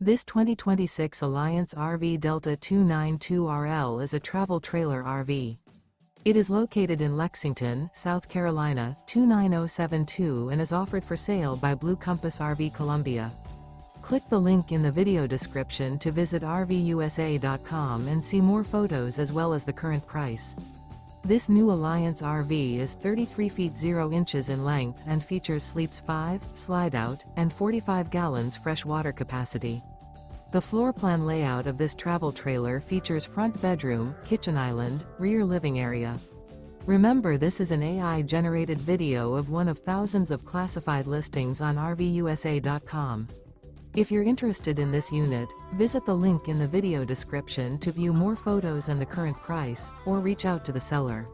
This 2026 Alliance RV Delta 292RL is a travel trailer RV. It is located in Lexington, South Carolina, 29072 and is offered for sale by Blue Compass RV Columbia. Click the link in the video description to visit RVUSA.com and see more photos as well as the current price. This new Alliance RV is 33 feet 0 inches in length and features sleeps 5, slide-out, and 45 gallons fresh water capacity. The floor plan layout of this travel trailer features front bedroom, kitchen island, rear living area. Remember, this is an AI-generated video of one of thousands of classified listings on RVUSA.com. If you're interested in this unit, visit the link in the video description to view more photos and the current price, or reach out to the seller.